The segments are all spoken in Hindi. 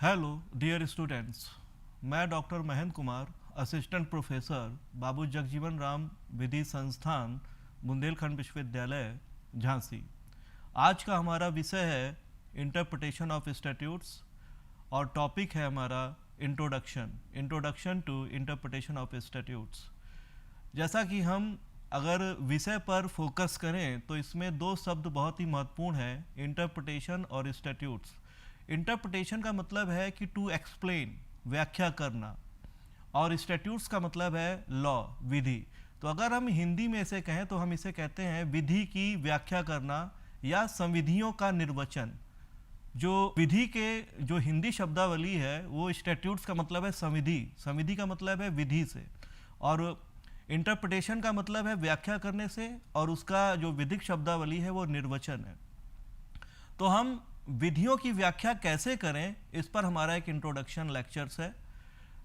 हेलो डियर स्टूडेंट्स, मैं doctor Mahendra Kumar, assistant professor Babu Jagjivan Ram विधि संस्थान, बुंदेलखंड विश्वविद्यालय, झांसी। आज का हमारा विषय है इंटरप्रिटेशन ऑफ स्टैट्यूट्स और टॉपिक है हमारा introduction to interpretation of statutes. जैसा कि हम अगर विषय पर फोकस करें तो इसमें दो शब्द बहुत ही महत्वपूर्ण हैं, इंटरप्रिटेशन और स्टैट्यूट्स। इंटरप्रिटेशन का मतलब है कि टू एक्सप्लेन, व्याख्या करना, और स्टैट्यूट्स का मतलब है लॉ, विधि। तो अगर हम हिंदी में इसे कहें तो हम इसे कहते हैं विधि की व्याख्या करना या संविधियों का निर्वचन। जो विधि के जो हिंदी शब्दावली है वो स्टैट्यूट्स का मतलब है संविधि, संविधि का मतलब है विधि से, और इंटरप्रिटेशन का मतलब है व्याख्या करने से, और उसका जो विधिक शब्दावली है वो निर्वचन है। तो हम विधियों की व्याख्या कैसे करें, इस पर हमारा एक इंट्रोडक्शन लेक्चर्स है।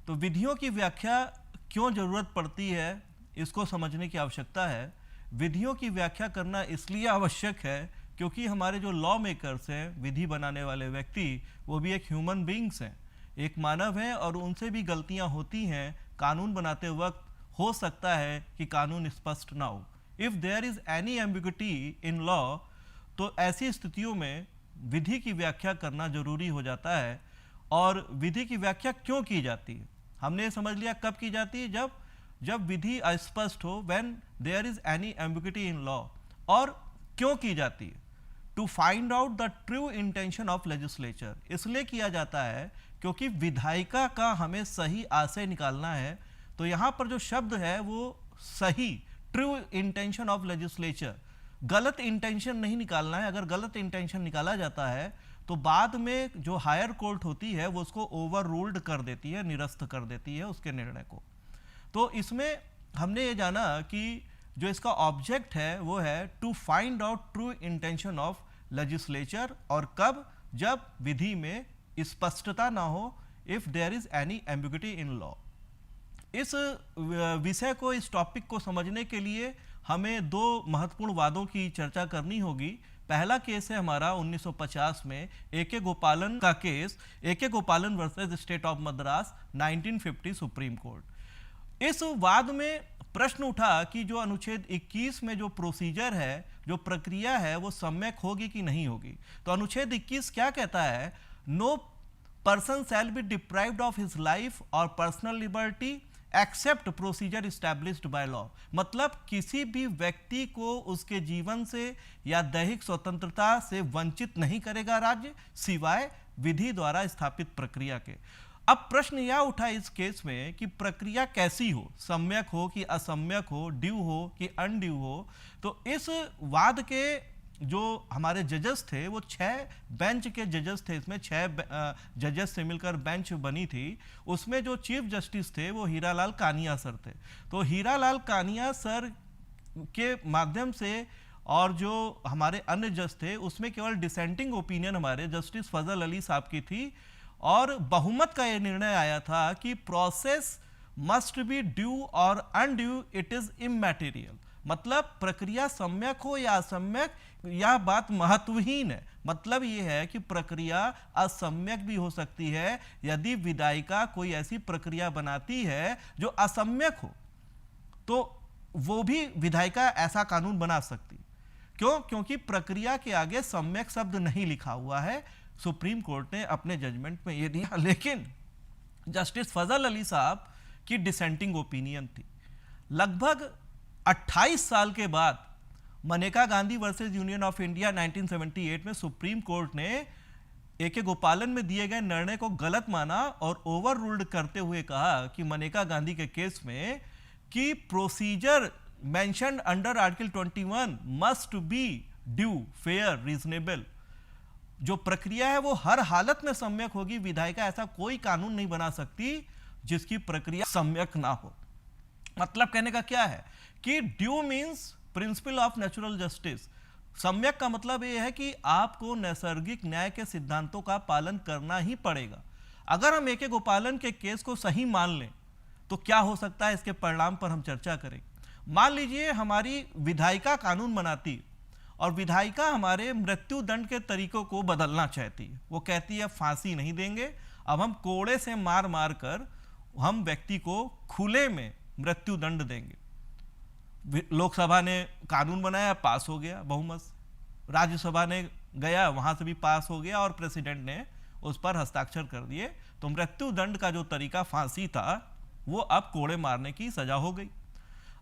तो विधियों की व्याख्या क्यों ज़रूरत पड़ती है, इसको समझने की आवश्यकता है। विधियों की व्याख्या करना इसलिए आवश्यक है क्योंकि हमारे जो लॉ मेकर्स हैं, विधि बनाने वाले व्यक्ति, वो भी एक ह्यूमन बींग्स हैं, एक मानव हैं, और उनसे भी गलतियां होती हैं। कानून बनाते वक्त हो सकता है कि कानून स्पष्ट ना हो। If there is any ambiguity in law, तो ऐसी स्थितियों में विधि की व्याख्या करना जरूरी हो जाता है। और विधि की व्याख्या क्यों की जाती है, हमने ये समझ लिया कब की जाती है, जब विधि अस्पष्ट हो, when there is any ambiguity in law. और क्यों की जाती है, to find out the true intention of legislature. इसलिए किया जाता है क्योंकि विधायिका का हमें सही आशय निकालना है। तो यहाँ पर जो शब्द है वो सही, ट्रू इंटेंशन ऑफ लेजिस्लेचर, गलत इंटेंशन नहीं निकालना है। अगर गलत इंटेंशन निकाला जाता है तो बाद में जो हायर कोर्ट होती है वो उसको ओवर रूल्ड कर देती है, निरस्त कर देती है उसके निर्णय को। तो इसमें हमने ये जाना कि जो इसका ऑब्जेक्ट है वो है to find out true intention of legislature, और कब, जब विधि में स्पष्टता ना हो, if there is any ambiguity in law. इस विषय को, इस टॉपिक को समझने के लिए हमें दो महत्वपूर्ण वादों की चर्चा करनी होगी। पहला केस है हमारा 1950 में ए.के. गोपालन का केस, ए.के. गोपालन versus state of Madras, 1950 supreme court. इस वाद में प्रश्न उठा कि जो अनुच्छेद 21 में जो प्रोसीजर है, जो प्रक्रिया है, वो सम्यक होगी कि नहीं होगी। तो अनुच्छेद 21 क्या कहता है, no person shall be deprived of his life और personal liberty except procedure established by law. मतलब किसी भी व्यक्ति को उसके जीवन से या दैहिक स्वतंत्रता से वंचित नहीं करेगा राज्य, सिवाय विधि द्वारा स्थापित प्रक्रिया के। अब प्रश्न यह उठा इस केस में कि प्रक्रिया कैसी हो, सम्यक हो कि असम्यक हो, ड्यू हो कि अनड्यू हो। तो इस वाद के जो हमारे जजेस थे वो 6 बेंच के जजेस थे। इसमें 6 जजेस से मिलकर बेंच बनी थी। उसमें जो चीफ जस्टिस थे वो हीरालाल कानिया सर थे। तो हीरालाल कानिया सर के माध्यम से और जो हमारे अन्य जज थे उसमें केवल डिसेंटिंग ओपिनियन हमारे जस्टिस फजल अली साहब की थी, और बहुमत का ये निर्णय आया था कि प्रोसेस मस्ट बी ड्यू और अनड्यू, इट इज इमैटेरियल। मतलब प्रक्रिया सम्यक हो या असम्यक, यह बात महत्वहीन है। मतलब यह है कि प्रक्रिया असम्यक भी हो सकती है। यदि विधायिका कोई ऐसी प्रक्रिया बनाती है जो असम्यक हो तो वो भी विधायिका ऐसा कानून बना सकती। क्यों? क्योंकि प्रक्रिया के आगे सम्यक शब्द नहीं लिखा हुआ है। सुप्रीम कोर्ट ने अपने जजमेंट में ये दिया। लेकिन जस्टिस फजल अली साहब की डिसेंटिंग ओपिनियन थी। लगभग 28 साल के बाद Maneka Gandhi versus union of India 1978 में सुप्रीम कोर्ट ने ए.के. गोपालन में दिए गए निर्णय को गलत माना और ओवर रूल्ड करते हुए कहा कि मनेका गांधी के केस में कि procedure mentioned under article 21 must be due, fair, reasonable. जो प्रक्रिया है वो हर हालत में सम्यक होगी। विधायिका ऐसा कोई कानून नहीं बना सकती जिसकी प्रक्रिया सम्यक ना हो। मतलब कहने का क्या है कि due means principle of natural justice. सम्यक का मतलब यह है कि आपको नैसर्गिक न्याय के सिद्धांतों का पालन करना ही पड़ेगा। अगर हम ए.के. गोपालन के केस को सही मान लें तो क्या हो सकता है, इसके परिणाम पर हम चर्चा करें। मान लीजिए हमारी विधायिका कानून बनाती और विधायिका हमारे मृत्यु दंड के तरीकों को बदलना चाहती है। वो कहती है फांसी नहीं देंगे, अब हम कोड़े से मार मार कर हम व्यक्ति को खुले में मृत्यु दंड देंगे। लोकसभा ने कानून बनाया, पास हो गया बहुमत से। राज्यसभा ने गया, वहां से भी पास हो गया और प्रेसिडेंट ने उस पर हस्ताक्षर कर दिए। तो मृत्यु दंड का जो तरीका फांसी था वो अब कोड़े मारने की सजा हो गई।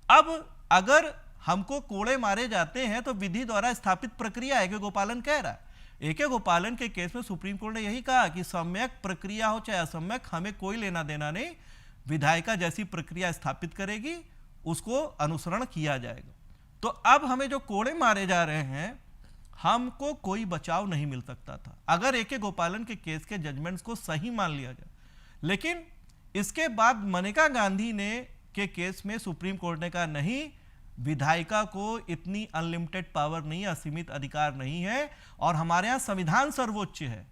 अब अगर हमको कोड़े मारे जाते हैं तो विधि द्वारा स्थापित प्रक्रिया है कि गोपालन कह रहा है। ए.के. गोपालन के केस में सुप्रीम कोर्ट ने यही कहा कि सम्यक प्रक्रिया हो चाहे असम्यक, हमें कोई लेना देना नहीं, विधायिका जैसी प्रक्रिया स्थापित करेगी उसको अनुसरण किया जाएगा। तो अब हमें जो कोड़े मारे जा रहे हैं, हमको कोई बचाव नहीं मिल सकता था अगर ए.के. गोपालन के केस के जजमेंट्स को सही मान लिया जाए। लेकिन इसके बाद मनेका गांधी ने के केस में सुप्रीम कोर्ट ने कहा नहीं, विधायिका को इतनी अनलिमिटेड पावर नहीं, असीमित अधिकार नहीं है, और हमारे यहाँ संविधान सर्वोच्च है।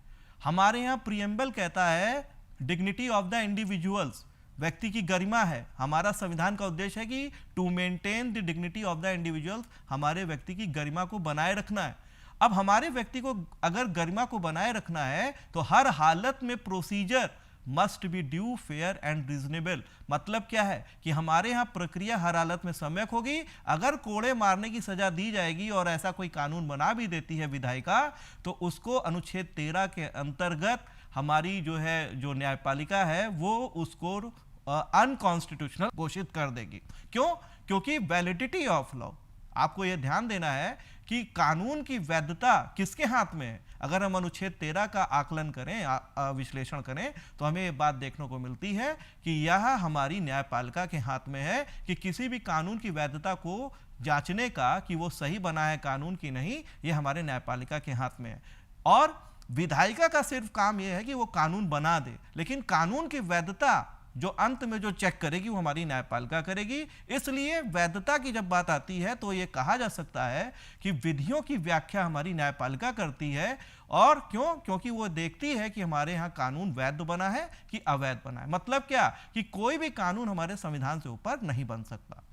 हमारे यहाँ प्रीएम्बल कहता है डिग्निटी ऑफ द इंडिविजुअल्स, व्यक्ति की गरिमा है। हमारा संविधान का उद्देश्य है कि to maintain the dignity of the individuals, हमारे व्यक्ति की गरिमा को बनाए रखना है। अब हमारे व्यक्ति को अगर गरिमा को बनाए रखना है तो हर हालत में procedure must be due, fair and reasonable. मतलब क्या है कि हमारे यहाँ प्रक्रिया हर हालत में सम्यक होगी। अगर कोड़े मारने की सजा दी जाएगी और ऐसा कोई कानून बना भी देती है विधायिका, तो उसको अनुच्छेद 13 के अंतर्गत हमारी जो न्यायपालिका है वो उसको अनकॉन्स्टिट्यूशनल घोषित कर देगी। क्यों? क्योंकि वैलिडिटी ऑफ लॉ, आपको यह ध्यान देना है कि कानून की वैधता किसके हाथ में है। अगर हम अनुच्छेद 13 का आकलन करें, विश्लेषण करें, तो हमें ये बात देखने को मिलती है कि यह हमारी न्यायपालिका के हाथ में है कि किसी भी कानून की वैधता को जांचने का कि वो सही बना है कानून की नहीं, ये हमारे न्यायपालिका के हाथ में है। और विधायिका का सिर्फ काम यह है कि वो कानून बना दे, लेकिन कानून की वैधता जो अंत में जो चेक करेगी वो हमारी न्यायपालिका करेगी। इसलिए वैधता की जब बात आती है तो ये कहा जा सकता है कि विधियों की व्याख्या हमारी न्यायपालिका करती है। और क्यों? क्योंकि वो देखती है कि हमारे यहाँ कानून वैध बना है कि अवैध बना है। मतलब क्या कि कोई भी कानून हमारे संविधान से ऊपर नहीं बन सकता।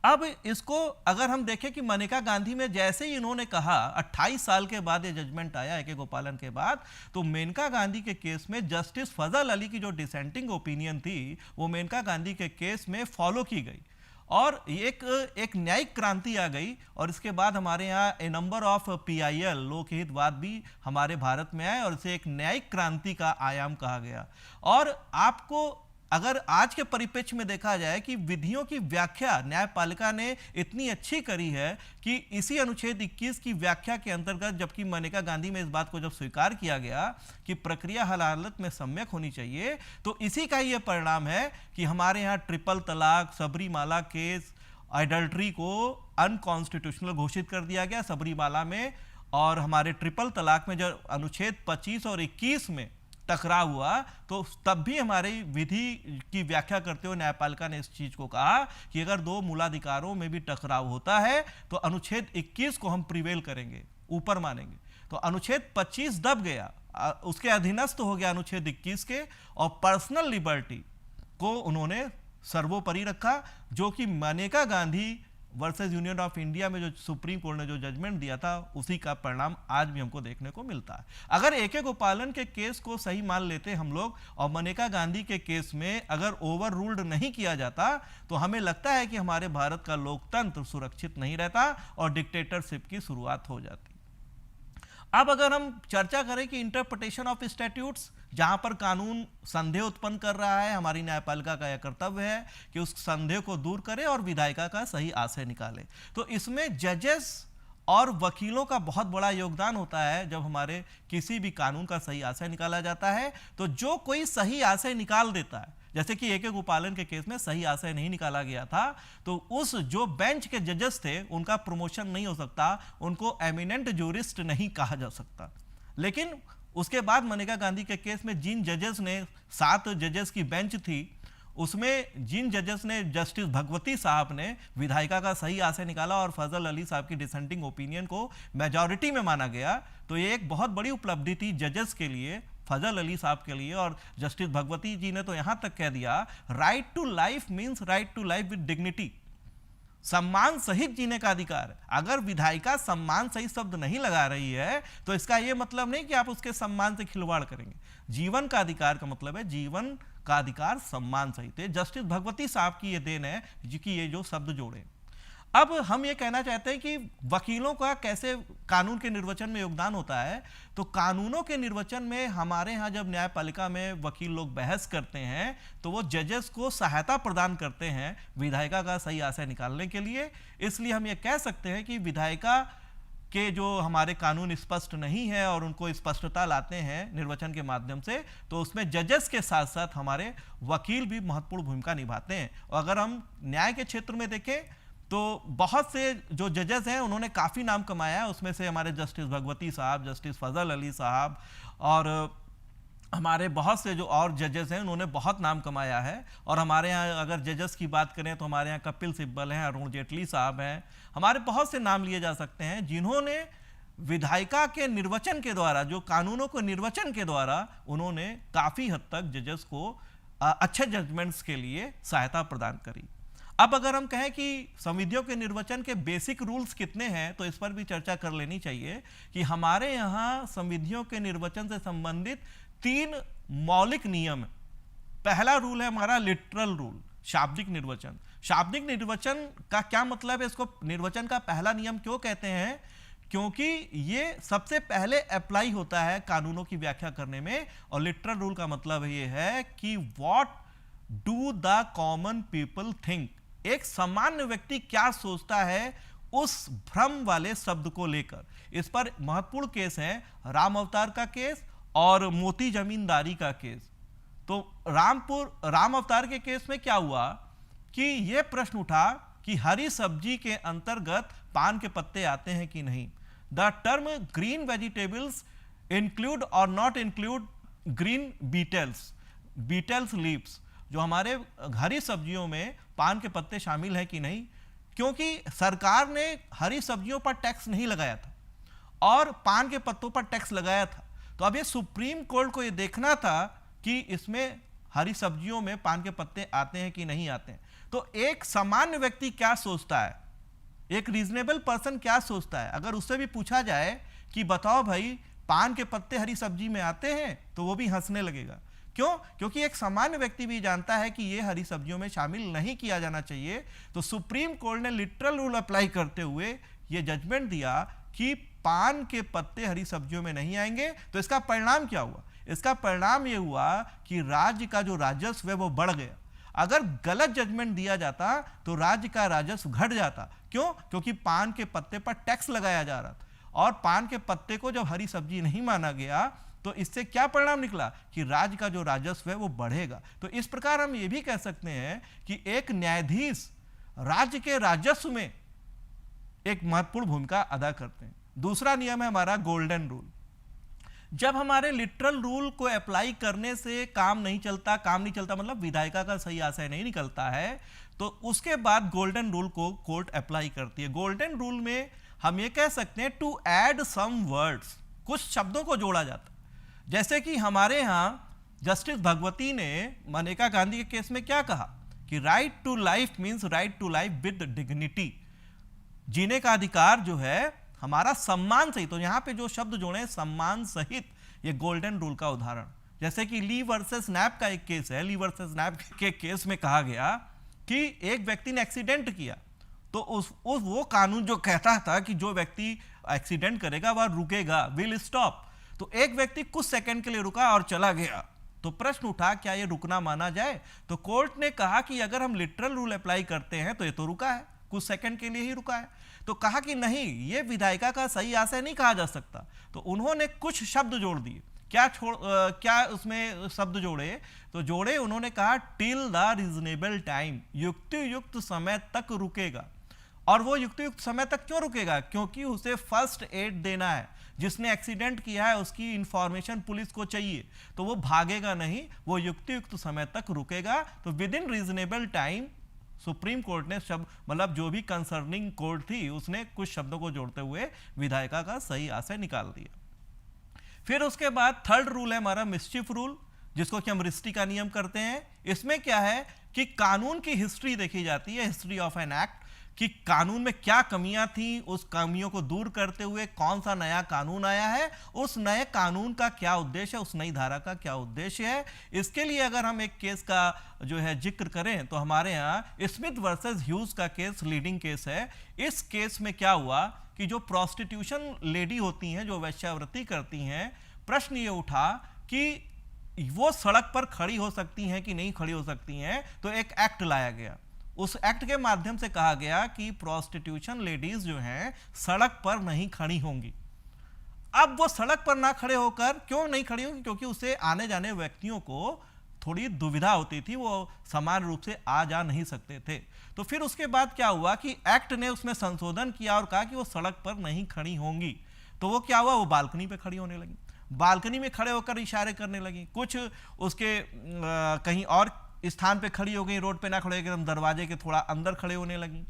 अब इसको अगर हम देखें कि मनेका गांधी में जैसे ही इन्होंने कहा, 28 साल के बाद ये जजमेंट आया ए.के. गोपालन के बाद, तो मेनका गांधी के केस में जस्टिस फजल अली की जो डिसेंटिंग ओपिनियन थी वो मेनका गांधी के केस में फॉलो की गई और एक न्यायिक क्रांति आ गई। और इसके बाद हमारे यहाँ ए नंबर ऑफ PIL लोकहितवाद भी हमारे भारत में आए और इसे एक न्यायिक क्रांति का आयाम कहा गया। और आपको अगर आज के परिप्रेक्ष्य में देखा जाए कि विधियों की व्याख्या न्यायपालिका ने इतनी अच्छी करी है कि इसी अनुच्छेद 21 की व्याख्या के अंतर्गत, जबकि मनेका गांधी में इस बात को जब स्वीकार किया गया कि प्रक्रिया हर हालत में सम्यक होनी चाहिए, तो इसी का ये परिणाम है कि हमारे यहाँ ट्रिपल तलाक, सबरीमाला केस, एडल्ट्री को अनकॉन्स्टिट्यूशनल घोषित कर दिया गया सबरीमाला में। और हमारे ट्रिपल तलाक में जब अनुच्छेद 25 और 21 में टकराव हुआ तो तब भी हमारी विधि की व्याख्या करते हुए न्यायपालिका ने इस चीज को कहा कि अगर दो मूलाधिकारों में भी टकराव होता है तो अनुच्छेद 21 को हम प्रिवेल करेंगे, ऊपर मानेंगे। तो अनुच्छेद 25 दब गया, उसके अधीनस्थ हो गया अनुच्छेद 21 के, और पर्सनल लिबर्टी को उन्होंने सर्वोपरि रखा, जो कि Maneka Gandhi versus union of India में जो सुप्रीम कोर्ट ने जो जजमेंट दिया था उसी का परिणाम आज भी हमको देखने को मिलता है। अगर ए.के. गोपालन के केस को सही मान लेते हम लोग और मनेका गांधी के केस में अगर ओवर रूल्ड नहीं किया जाता तो हमें लगता है कि हमारे भारत का लोकतंत्र सुरक्षित नहीं रहता और डिक्टेटरशिप की शुरुआत हो जाती। अब अगर हम चर्चा करें कि इंटरप्रिटेशन ऑफ स्टैट्यूट्स, जहां पर कानून संदेह उत्पन्न कर रहा है, हमारी न्यायपालिका का यह कर्तव्य है कि उस संदेह को दूर करे और विधायिका का सही आशय निकाले। तो इसमें जजेस और वकीलों का बहुत बड़ा योगदान होता है। जब हमारे किसी भी कानून का सही आशय निकाला जाता है तो जो कोई सही आशय निकाल देता है, जैसे कि ए.के. गोपालन के केस में सही आशय नहीं निकाला गया था, तो उस जो बेंच के जजेस थे उनका प्रमोशन नहीं हो सकता, उनको एमिनेंट जूरिस्ट नहीं कहा जा सकता। लेकिन उसके बाद मनेका गांधी के केस में जिन जजेस ने 7 जजेस की बेंच थी, उसमें जिन जजेस ने जस्टिस भगवती साहब ने विधायिका का सही आशय निकाला और फजल अली साहब की डिसेंटिंग ओपिनियन को मेजॉरिटी में माना गया, तो ये एक बहुत बड़ी उपलब्धि थी जजेस के लिए, फजल अली साहब के लिए। और जस्टिस भगवती जी ने तो यहां तक कह दिया, right to life means right to life with dignity. सम्मान सहित जीने का अधिकार है। अगर विधायिका सम्मान सहित शब्द नहीं लगा रही है तो इसका यह मतलब नहीं कि आप उसके सम्मान से खिलवाड़ करेंगे। जीवन का अधिकार का मतलब है जीवन का अधिकार सम्मान सहित है। जस्टिस भगवती साहब की यह देन है कि ये जो शब्द जोड़े। अब हम ये कहना चाहते हैं कि वकीलों का कैसे कानून के निर्वचन में योगदान होता है। तो कानूनों के निर्वचन में हमारे यहाँ जब न्यायपालिका में वकील लोग बहस करते हैं तो वो जजेस को सहायता प्रदान करते हैं विधायिका का सही आशय निकालने के लिए। इसलिए हम ये कह सकते हैं कि विधायिका के जो हमारे कानून स्पष्ट नहीं है और उनको स्पष्टता लाते हैं निर्वचन के माध्यम से, तो उसमें जजेस के साथ साथ हमारे वकील भी महत्वपूर्ण भूमिका निभाते हैं। और अगर हम न्याय के क्षेत्र में देखें तो बहुत से जो जजेस हैं उन्होंने काफ़ी नाम कमाया है। उसमें से हमारे जस्टिस भगवती साहब, जस्टिस फजल अली साहब और हमारे बहुत से जो और जजेस हैं उन्होंने बहुत नाम कमाया है। और हमारे यहाँ अगर जजेस की बात करें तो हमारे यहाँ कपिल सिब्बल हैं, अरुण जेटली साहब हैं, हमारे बहुत से नाम लिए जा सकते हैं जिन्होंने विधायिका के निर्वचन के द्वारा, जो कानूनों को निर्वचन के द्वारा उन्होंने काफ़ी हद तक जजेस को अच्छे जजमेंट्स के लिए सहायता प्रदान करी। अब अगर हम कहें कि संविधियों के निर्वचन के बेसिक रूल्स कितने हैं तो इस पर भी चर्चा कर लेनी चाहिए कि हमारे यहाँ संविधियों के निर्वचन से संबंधित 3 मौलिक नियम है। पहला रूल है हमारा लिटरल रूल, शाब्दिक निर्वचन। शाब्दिक निर्वचन का क्या मतलब है, इसको निर्वचन का पहला नियम क्यों कहते हैं? क्योंकि ये सबसे पहले अप्लाई होता है कानूनों की व्याख्या करने में। और लिटरल रूल का मतलब ये है कि what do the common people think, एक सामान्य व्यक्ति क्या सोचता है उस भ्रम वाले शब्द को लेकर। इस पर महत्वपूर्ण केस है राम अवतार का केस और मोती जमींदारी का केस। तो राम अवतार के केस में क्या हुआ कि यह प्रश्न उठा कि हरी सब्जी के अंतर्गत पान के पत्ते आते हैं कि नहीं। The term green vegetables include और not include green beetles leaves, जो हमारे हरी सब्जियों में पान के पत्ते शामिल हैं कि नहीं, क्योंकि सरकार ने हरी सब्जियों पर टैक्स नहीं लगाया था और पान के पत्तों पर टैक्स लगाया था। तो अब ये सुप्रीम कोर्ट को ये देखना था कि इसमें हरी सब्जियों में पान के पत्ते आते हैं कि नहीं आते हैं। तो एक सामान्य व्यक्ति क्या सोचता है, एक रीजनेबल पर्सन क्या सोचता है, अगर उससे भी पूछा जाए कि बताओ भाई पान के पत्ते हरी सब्जी में आते हैं, तो वो भी हंसने लगेगा। क्यों? क्योंकि एक सामान्य व्यक्ति भी जानता है कि ये हरी सब्जियों में शामिल नहीं किया जाना चाहिए। तो सुप्रीम कोर्ट ने लिटरल रूल अप्लाई करते हुए ये जजमेंट दिया कि पान के पत्ते हरी सब्जियों में नहीं आएंगे। तो इसका परिणाम क्या हुआ? इसका परिणाम ये हुआ कि राज्य का जो राजस्व है वो बढ़ गया। अगर गलत जजमेंट दिया जाता तो राज्य का राजस्व घट जाता। क्यों? क्योंकि पान के पत्ते पर टैक्स लगाया जा रहा था और पान के पत्ते को जब हरी सब्जी नहीं माना गया तो इससे क्या परिणाम निकला कि राज्य का जो राजस्व है वो बढ़ेगा। तो इस प्रकार हम ये भी कह सकते हैं कि एक न्यायाधीश राज्य के राजस्व में एक महत्वपूर्ण भूमिका अदा करते हैं। दूसरा नियम है हमारा गोल्डन रूल। जब हमारे लिटरल रूल को अप्लाई करने से काम नहीं चलता मतलब विधायिका का सही आशय नहीं निकलता है, तो उसके बाद गोल्डन रूल को कोर्ट अप्लाई करती है। गोल्डन रूल में हम ये कह सकते हैं टू ऐड सम वर्ड्स, कुछ शब्दों को जोड़ा जाता। जैसे कि हमारे यहाँ जस्टिस भगवती ने मनेका गांधी के केस में क्या कहा कि right to life means right to life with dignity, जीने का अधिकार जो है हमारा सम्मान सहित। तो यहाँ पे जो शब्द जोड़े सम्मान सहित, ये गोल्डन रूल का उदाहरण। जैसे कि ली वर्सेस नैप का एक केस है। ली वर्सेस नैप के केस में कहा गया कि एक व्यक्ति ने एक्सीडेंट किया तो वो कानून जो कहता था कि जो व्यक्ति एक्सीडेंट करेगा वह रुकेगा, विल स्टॉप। तो एक व्यक्ति कुछ सेकंड के लिए रुका और चला गया। तो प्रश्न उठा क्या ये रुकना माना जाए? तो कोर्ट ने कहा कि अगर हम लिटरल रूल अप्लाई करते हैं तो ये तो रुका है, कुछ सेकंड के लिए ही रुका है। तो कहा कि नहीं, ये विधायिका का सही आशय नहीं कहा जा सकता। तो उन्होंने कुछ शब्द जोड़ दिए। क्या उसमें शब्द जोड़े? तो जोड़े उन्होंने कहा टिल द रीजनेबल टाइम, युक्त समय तक रुकेगा। और वो युक्त समय तक क्यों रुकेगा? क्योंकि उसे फर्स्ट एड देना है। जिसने एक्सीडेंट किया है उसकी इंफॉर्मेशन पुलिस को चाहिए, तो वो भागेगा नहीं, वो युक्त समय तक रुकेगा। तो with in reasonable time supreme court ने शब्द मतलब जो भी कंसर्निंग कोर्ट थी उसने कुछ शब्दों को जोड़ते हुए विधायिका का सही आशय निकाल दिया। फिर उसके बाद थर्ड रूल है हमारा मिस्चिफ रूल, जिसको कि हम रिस्टी का नियम करते हैं। इसमें क्या है कि कानून की हिस्ट्री देखी जाती है, हिस्ट्री ऑफ एन एक्ट। कि कानून में क्या कमियां थी, उस कमियों को दूर करते हुए कौन सा नया कानून आया है, उस नए कानून का क्या उद्देश्य है, उस नई धारा का क्या उद्देश्य है। इसके लिए अगर हम एक केस का जो है जिक्र करें तो हमारे यहाँ स्मिथ वर्सेस ह्यूज का केस लीडिंग केस है। इस केस में क्या हुआ कि जो प्रोस्टिट्यूशन लेडी होती हैं, जो वेश्यावृत्ति करती हैं, प्रश्न ये उठा कि वो सड़क पर खड़ी हो सकती हैं कि नहीं खड़ी हो सकती हैं। तो एक एक्ट लाया गया, उस एक्ट के माध्यम से कहा गया कि प्रोस्टिट्यूशन लेडीज जो हैं सड़क पर नहीं खड़ी होंगी। अब वो सड़क पर ना खड़े होकर क्यों नहीं खड़ी होंगी? क्योंकि उसे आने जाने व्यक्तियों को थोड़ी दुविधा होती थी, वो समान रूप से आ जा नहीं सकते थे। तो फिर उसके बाद क्या हुआ कि एक्ट ने उसमें संशोधन किया और कहा कि वो सड़क पर नहीं खड़ी होंगी। तो वो क्या हुआ, वो बालकनी पे खड़ी होने लगी, बालकनी में खड़े होकर इशारे करने लगी, कुछ उसके कहीं और स्थान पे खड़ी हो गई, रोड पे ना खड़े होकर एकदम दरवाजे के थोड़ा अंदर खड़े होने लगी।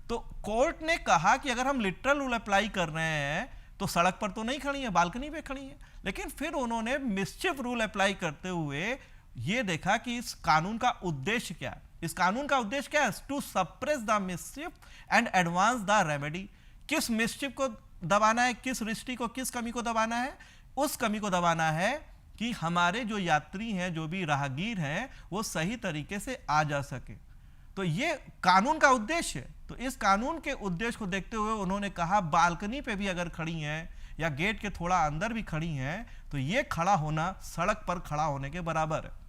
तो कोर्ट ने कहा कि अगर हम लिटरल रूल अप्लाई कर रहे हैं तो सड़क पर तो नहीं खड़ी है, बालकनी पे खड़ी है। लेकिन फिर उन्होंने मिसचिफ रूल अप्लाई करते हुए ये देखा कि इस कानून का उद्देश्य क्या है। इस कानून का उद्देश्य क्या है? To suppress the mischief and advance the remedy. किस मिसचिफ को दबाना है, किस रिश्ती को, किस कमी को दबाना है? उस कमी को दबाना है कि हमारे जो यात्री हैं, जो भी राहगीर हैं, वो सही तरीके से आ जा सके। तो ये कानून का उद्देश्य है। तो इस कानून के उद्देश्य को देखते हुए उन्होंने कहा बालकनी पे भी अगर खड़ी हैं या गेट के थोड़ा अंदर भी खड़ी हैं तो ये खड़ा होना सड़क पर खड़ा होने के बराबर है।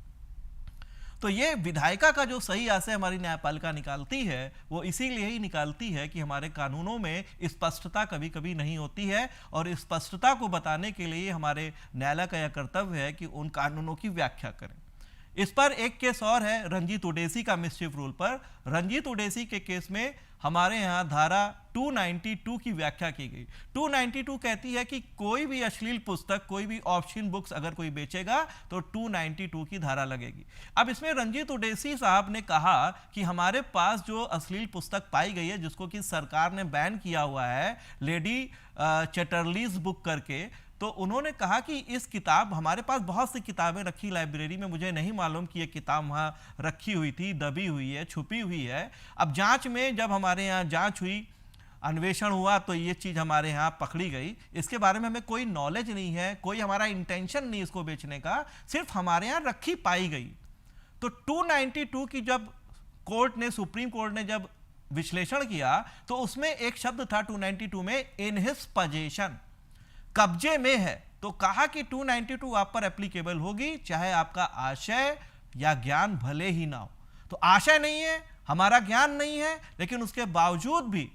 तो ये विधायिका का जो सही आशय हमारी न्यायपालिका निकालती है वो इसीलिए ही निकालती है कि हमारे कानूनों में स्पष्टता कभी कभी नहीं होती है, और स्पष्टता को बताने के लिए हमारे न्यायालय का यह कर्तव्य है कि उन कानूनों की व्याख्या करें। इस पर एक केस और है रंजीत उडेसी का मिसचिफ रूल पर। रंजीत उडेसी के केस में हमारे यहाँ धारा 292 की व्याख्या की गई। 292 कहती है कि कोई भी अश्लील पुस्तक, कोई भी ऑप्शन बुक्स अगर कोई बेचेगा तो 292 की धारा लगेगी। अब इसमें रंजीत उडेसी साहब ने कहा कि हमारे पास जो अश्लील पुस्तक पाई गई है, जिसको कि सरकार ने बैन किया हुआ है, लेडी चैटरलीज बुक करके, तो उन्होंने कहा कि इस किताब, हमारे पास बहुत सी किताबें रखी लाइब्रेरी में, मुझे नहीं मालूम कि ये किताब वहाँ रखी हुई थी, दबी हुई है, छुपी हुई है। अब जांच में जब हमारे यहाँ जांच हुई, अन्वेषण हुआ, तो ये चीज़ हमारे यहाँ पकड़ी गई। इसके बारे में हमें कोई नॉलेज नहीं है, कोई हमारा इंटेंशन नहीं इसको बेचने का, सिर्फ हमारे यहाँ रखी पाई गई। तो 292 की जब कोर्ट ने, सुप्रीम कोर्ट ने जब विश्लेषण किया तो उसमें एक शब्द था 292 में, इन हिज पोजेशन, कब्जे में है। तो कहा कि 292 आप पर एप्लीकेबल होगी चाहे आपका आशय या ज्ञान भले ही ना हो। तो आशय नहीं है, हमारा ज्ञान नहीं है, लेकिन उसके बावजूद भी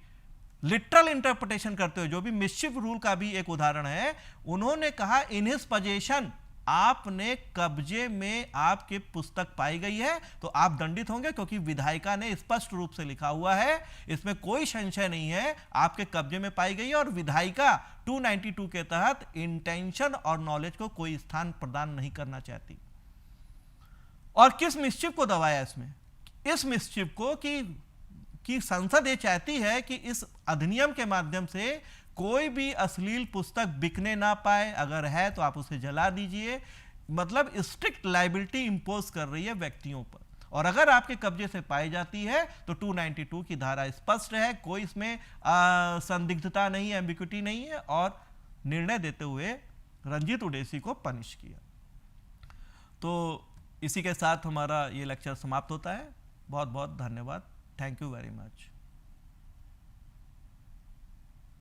लिटरल इंटरप्रिटेशन करते हुए, जो भी मिसचिफ रूल का भी एक उदाहरण है, उन्होंने कहा इन हिज पोजेशन, आपने कब्जे में आपकी पुस्तक पाई गई है तो आप दंडित होंगे, क्योंकि विधायिका ने स्पष्ट रूप से लिखा हुआ है, इसमें कोई संशय नहीं है, आपके कब्जे में पाई गई है। और विधायिका 292 के तहत इंटेंशन और नॉलेज को कोई स्थान प्रदान नहीं करना चाहती। और किस मिसचिफ को दबाया इसमें? इस मिसचिफ को कि संसद ये चाहती है कि इस अधिनियम के माध्यम से कोई भी अश्लील पुस्तक बिकने ना पाए, अगर है तो आप उसे जला दीजिए। मतलब स्ट्रिक्ट लायबिलिटी इंपोज कर रही है व्यक्तियों पर, और अगर आपके कब्जे से पाई जाती है तो 292 की धारा स्पष्ट है, कोई इसमें संदिग्धता नहीं है, एम्बिग्युइटी नहीं है, और निर्णय देते हुए रंजीत उडेसी को पनिश किया। तो इसी के साथ हमारा ये लेक्चर समाप्त होता है। बहुत बहुत धन्यवाद। Thank you very much.